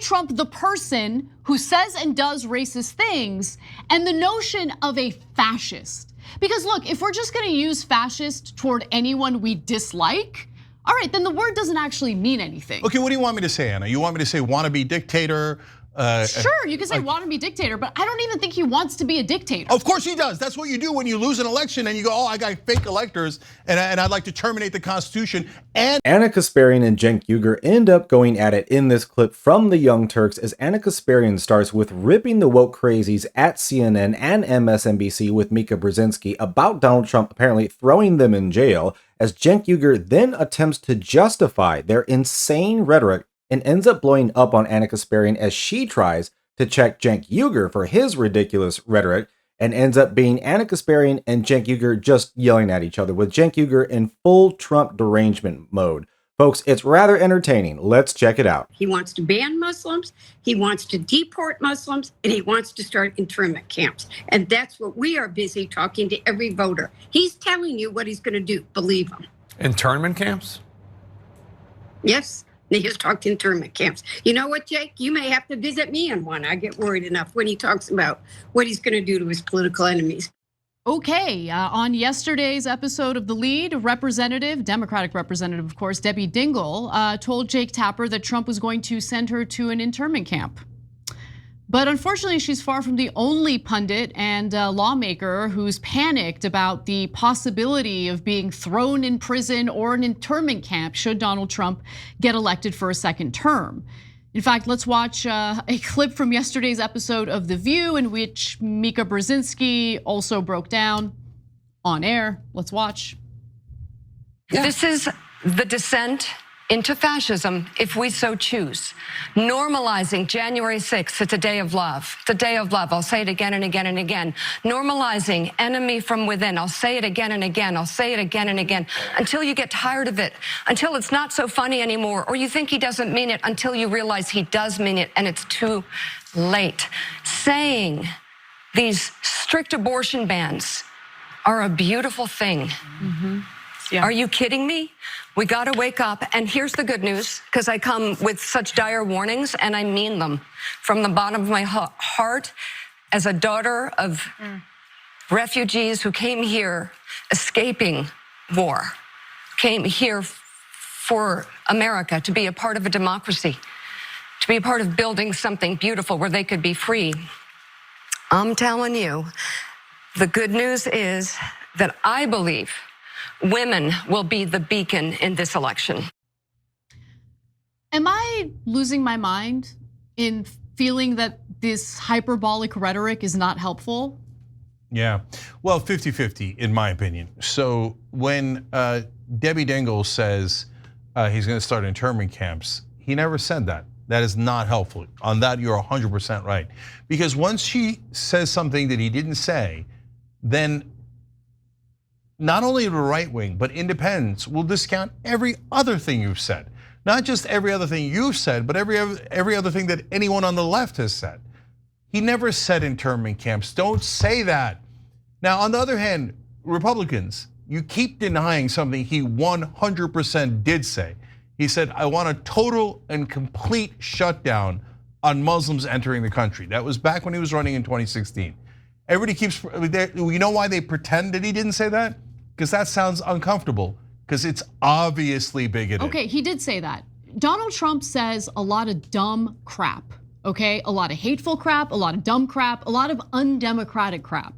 Donald Trump, the person who says and does racist things, and the notion of a fascist. Because look, if we're just gonna use fascist toward anyone we dislike, all right, then the word doesn't actually mean anything. Okay, what do you want me to say, Anna? You want me to say wannabe dictator? Sure, you can say wannabe dictator, but I don't even think he wants to be a dictator. Of course he does. That's what you do when you lose an election and you go, oh, I got fake electors and I'd like to terminate the Constitution. And Ana Kasparian and Cenk Uygur end up going at it in this clip from the Young Turks, as Ana Kasparian starts with ripping the woke crazies at CNN and MSNBC with Mika Brzezinski about Donald Trump apparently throwing them in jail, as Cenk Uygur then attempts to justify their insane rhetoric and ends up blowing up on Ana Kasparian as she tries to check Cenk Uygur for his ridiculous rhetoric, and ends up being Ana Kasparian and Cenk Uygur just yelling at each other, with Cenk Uygur in full Trump derangement mode. Folks, it's rather entertaining. Let's check it out. He wants to ban Muslims, he wants to deport Muslims, and he wants to start internment camps. And that's what we are busy talking to every voter. He's telling you what he's going to do. Believe him. Internment camps? Yes. He has talked internment camps. You know what, Jake? You may have to visit me in one. I get worried enough when he talks about what he's going to do to his political enemies. Okay, on yesterday's episode of The Lead, Democratic representative, of course, Debbie Dingell, told Jake Tapper that Trump was going to send her to an internment camp. But unfortunately, she's far from the only pundit and lawmaker who's panicked about the possibility of being thrown in prison or an internment camp should Donald Trump get elected for a second term. In fact, let's watch a clip from yesterday's episode of The View in which Mika Brzezinski also broke down on air. Let's watch. This is the descent into fascism, if we so choose. Normalizing January 6th, it's a day of love. It's a day of love. I'll say it again and again and again. Normalizing enemy from within. I'll say it again and again. I'll say it again and again until you get tired of it, until it's not so funny anymore, or you think he doesn't mean it, until you realize he does mean it and it's too late. Saying these strict abortion bans are a beautiful thing. Yeah. Are you kidding me? We gotta wake up, and here's the good news, because I come with such dire warnings, and I mean them from the bottom of my heart as a daughter of refugees who came here escaping war, came here for America to be a part of a democracy, to be a part of building something beautiful where they could be free. I'm telling you, the good news is that I believe women will be the beacon in this election. Am I losing my mind in feeling that this hyperbolic rhetoric is not helpful? Yeah, well, 50-50 in my opinion. So when Debbie Dingell says he's gonna start internment camps, he never said that. That is not helpful. On that, you're 100% right. Because once she says something that he didn't say, then not only the right wing, but independents will discount every other thing you've said. Not just every other thing you've said, but every other thing that anyone on the left has said. He never said internment camps. Don't say that. Now, on the other hand, Republicans, you keep denying something he 100% did say. He said, I want a total and complete shutdown on Muslims entering the country. That was back when he was running in 2016. Everybody keeps, you know why they pretend that he didn't say that? Because that sounds uncomfortable, because it's obviously bigoted. Okay, he did say that. Donald Trump says a lot of dumb crap, okay? A lot of hateful crap, a lot of dumb crap, a lot of undemocratic crap.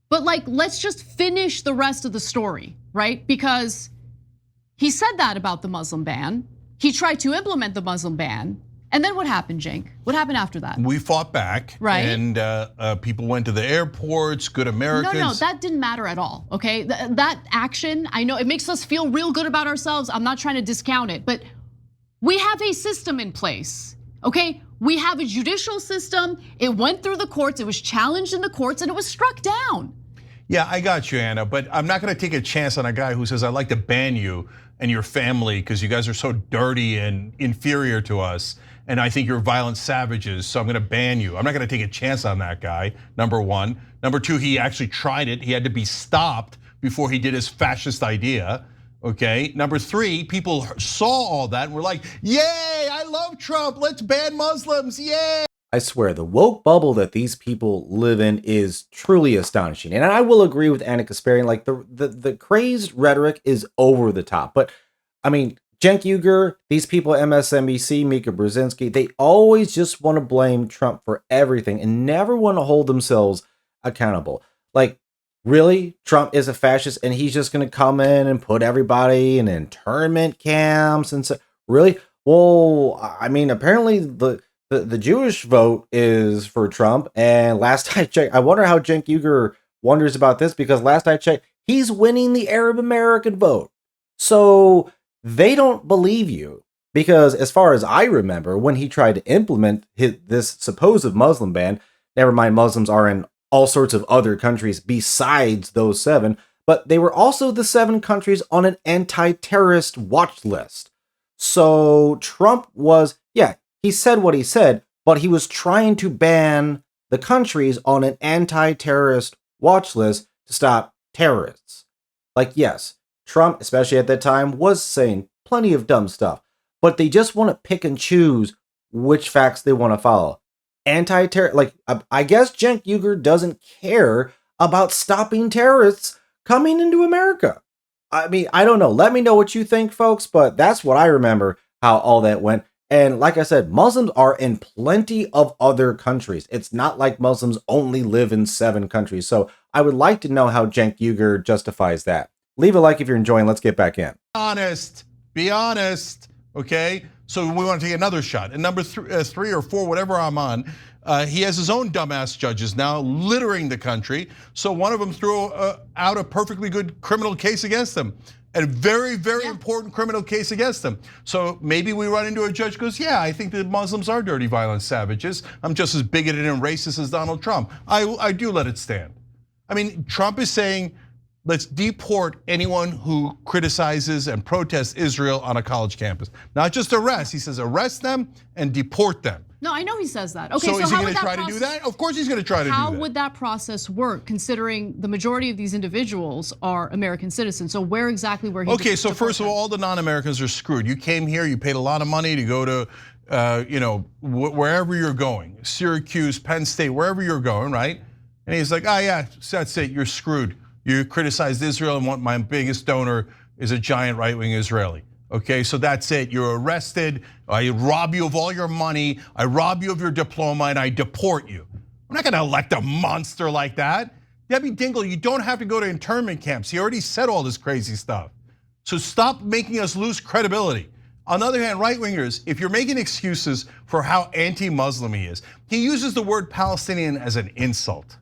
But like, let's just finish the rest of the story, right? Because he said that about the Muslim ban. He tried to implement the Muslim ban. And then what happened, Cenk? What happened after that? We fought back, right? And people went to the airports, good Americans. No, that didn't matter at all, okay? That action, I know it makes us feel real good about ourselves. I'm not trying to discount it, but we have a system in place, okay? We have a judicial system. It went through the courts, it was challenged in the courts, and it was struck down. Yeah, I got you, Anna, but I'm not gonna take a chance on a guy who says, I'd like to ban you and your family because you guys are so dirty and inferior to us. And I think you're violent savages, so I'm gonna ban you. I'm not gonna take a chance on that guy, number one. Number two, he actually tried it. He had to be stopped before he did his fascist idea. Okay, number 3, people saw all that and were like, yay, I love Trump, let's ban Muslims, yay. I swear, the woke bubble that these people live in is truly astonishing. And I will agree with Ana Kasparian, like the crazed rhetoric is over the top. But I mean, Cenk Uygur, these people at MSNBC, Mika Brzezinski, they always just want to blame Trump for everything and never want to hold themselves accountable. Like, really? Trump is a fascist and he's just going to come in and put everybody in internment camps and so, really? Well, I mean, apparently the Jewish vote is for Trump. And last I checked, I wonder how Cenk Uygur wonders about this, because last I checked, he's winning the Arab American vote. So they don't believe you, because as far as I remember, when he tried to implement this supposed Muslim ban, never mind, Muslims are in all sorts of other countries besides those 7, but they were also the 7 countries on an anti-terrorist watch list. So Trump was, yeah, he said what he said, but he was trying to ban the countries on an anti-terrorist watch list to stop terrorists. Like, yes, Trump, especially at that time, was saying plenty of dumb stuff, but they just want to pick and choose which facts they want to follow. Anti-terror, like, I guess Cenk Uygur doesn't care about stopping terrorists coming into America. I mean, I don't know. Let me know what you think, folks, but that's what I remember how all that went. And like I said, Muslims are in plenty of other countries. It's not like Muslims only live in 7 countries. So I would like to know how Cenk Uygur justifies that. Leave a like if you're enjoying. Let's get back in. Be honest, okay? So we want to take another shot. And number 3 or 4, whatever I'm on, he has his own dumbass judges now littering the country. So one of them threw out a perfectly good criminal case against him. A very, very important criminal case against him. So maybe we run into a judge who goes, yeah, I think that Muslims are dirty, violent savages. I'm just as bigoted and racist as Donald Trump. I do let it stand. I mean, Trump is saying, let's deport anyone who criticizes and protests Israel on a college campus. Not just arrest, he says arrest them and deport them. No, I know he says that. Okay, so is he going to try to do that? Of course he's going to try to do that. How would that process work, considering the majority of these individuals are American citizens? So where exactly were he? Okay, so first of all the non-Americans are screwed. You came here, you paid a lot of money to go to, wherever you're going, Syracuse, Penn State, wherever you're going, right? And he's like, oh yeah, that's it, you're screwed. You criticized Israel and my biggest donor is a giant right-wing Israeli. Okay, so that's it, you're arrested, I rob you of all your money, I rob you of your diploma, and I deport you. I'm not gonna elect a monster like that. Debbie Dingell, you don't have to go to internment camps. He already said all this crazy stuff. So stop making us lose credibility. On the other hand, right-wingers, if you're making excuses for how anti-Muslim he is, he uses the word Palestinian as an insult.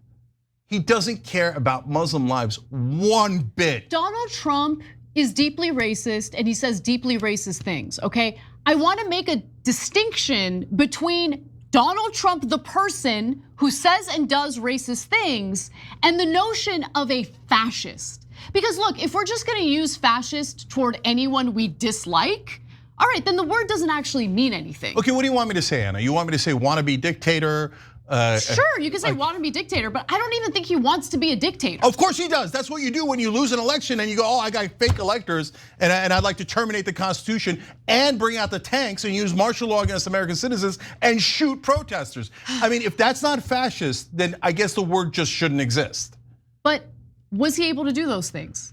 He doesn't care about Muslim lives one bit. Donald Trump is deeply racist and he says deeply racist things, okay? I want to make a distinction between Donald Trump, the person who says and does racist things, and the notion of a fascist. Because look, if we're just gonna use fascist toward anyone we dislike, all right, then the word doesn't actually mean anything. Okay, what do you want me to say, Anna? You want me to say wannabe dictator? Sure, you can say wannabe dictator, but I don't even think he wants to be a dictator. Of course he does. That's what you do when you lose an election and you go, oh, I got fake electors and I'd like to terminate the Constitution and bring out the tanks and use martial law against American citizens and shoot protesters. I mean, if that's not fascist, then I guess the word just shouldn't exist. But was he able to do those things?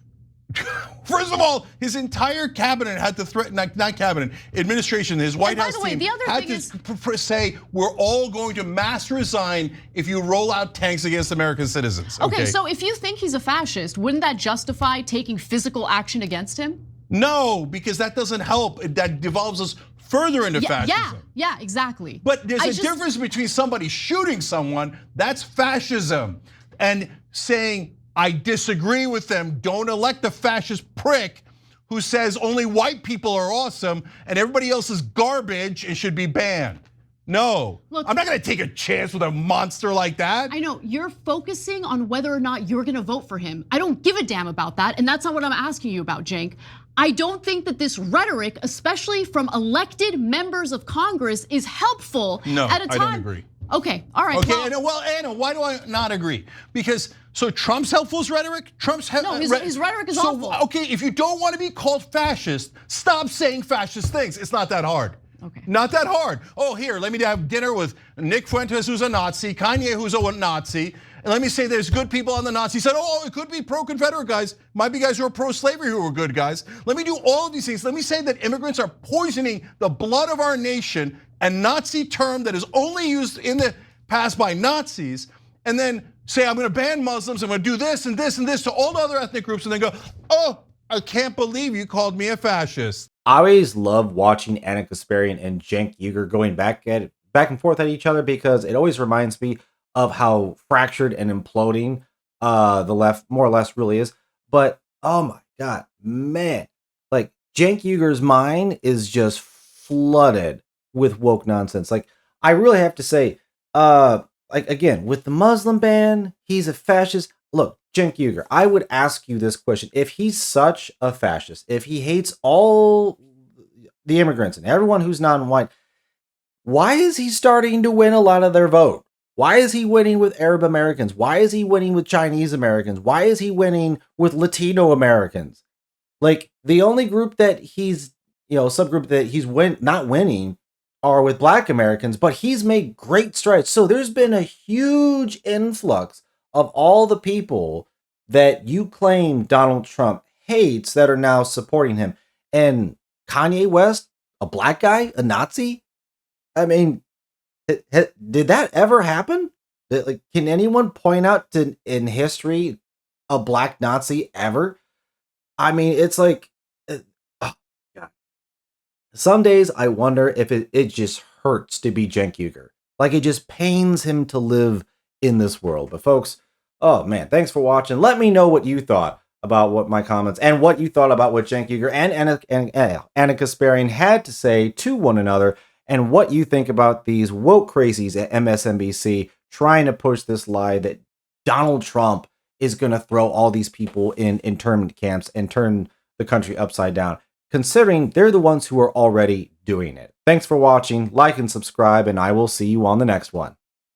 First of all, his entire cabinet had to threaten, not cabinet, administration, his White House team had to say, we're all going to mass resign if you roll out tanks against American citizens. Okay, so if you think he's a fascist, wouldn't that justify taking physical action against him? No, because that doesn't help. That devolves us further into fascism. Yeah, exactly. But there's a difference between somebody shooting someone, that's fascism, and saying, I disagree with them. Don't elect a fascist prick who says only white people are awesome and everybody else is garbage and should be banned. No, look, I'm not gonna take a chance with a monster like that. I know, you're focusing on whether or not you're gonna vote for him. I don't give a damn about that, and that's not what I'm asking you about, Cenk. I don't think that this rhetoric, especially from elected members of Congress, is helpful at a time. I don't agree. Okay, all right. Okay, well, Anna, why do I not agree? Because so Trump's helpful is rhetoric. No, his rhetoric is awful. Okay, if you don't want to be called fascist, stop saying fascist things. It's not that hard. Okay. Not that hard. Oh, here, let me have dinner with Nick Fuentes, who's a Nazi, Kanye, who's a Nazi, and let me say there's good people on the Nazi side. Oh, it could be pro-Confederate guys. Might be guys who are pro-slavery who are good guys. Let me do all of these things. Let me say that immigrants are poisoning the blood of our nation, a Nazi term that is only used in the past by Nazis, and then say I'm going to ban Muslims, I'm going to do this and this and this to all the other ethnic groups, and then go, oh, I can't believe you called me a fascist. I always love watching Ana Kasparian and Cenk Uygur going back and forth at each other, because it always reminds me of how fractured and imploding the left more or less really is. But oh my god, man, like Cenk Uygur's mind is just flooded with woke nonsense. Like I really have to say, like again with the Muslim ban, he's a fascist. Look, Cenk Uygur, I would ask you this question: if he's such a fascist, if he hates all the immigrants and everyone who's non-white, why is he starting to win a lot of their vote? Why is he winning with Arab Americans? Why is he winning with Chinese Americans? Why is he winning with Latino Americans? Like the only group that he's, subgroup that he's not winning are with Black Americans, but he's made great strides. So there's been a huge influx of all the people that you claim Donald Trump hates that are now supporting him. And Kanye West, a black guy, a Nazi? I mean, did that ever happen? Like, can anyone point out in history a black Nazi ever? I mean, it's like, oh God. Some days I wonder if it just hurts to be Cenk Uygur. Like it just pains him to live in this world. But folks, oh man, thanks for watching. Let me know what you thought about what my comments and what you thought about what Cenk Uygur and Ana Kasparian had to say to one another, and what you think about these woke crazies at MSNBC trying to push this lie that Donald Trump is going to throw all these people in internment camps and turn the country upside down, considering they're the ones who are already doing it. Thanks for watching, like and subscribe, and I will see you on the next one.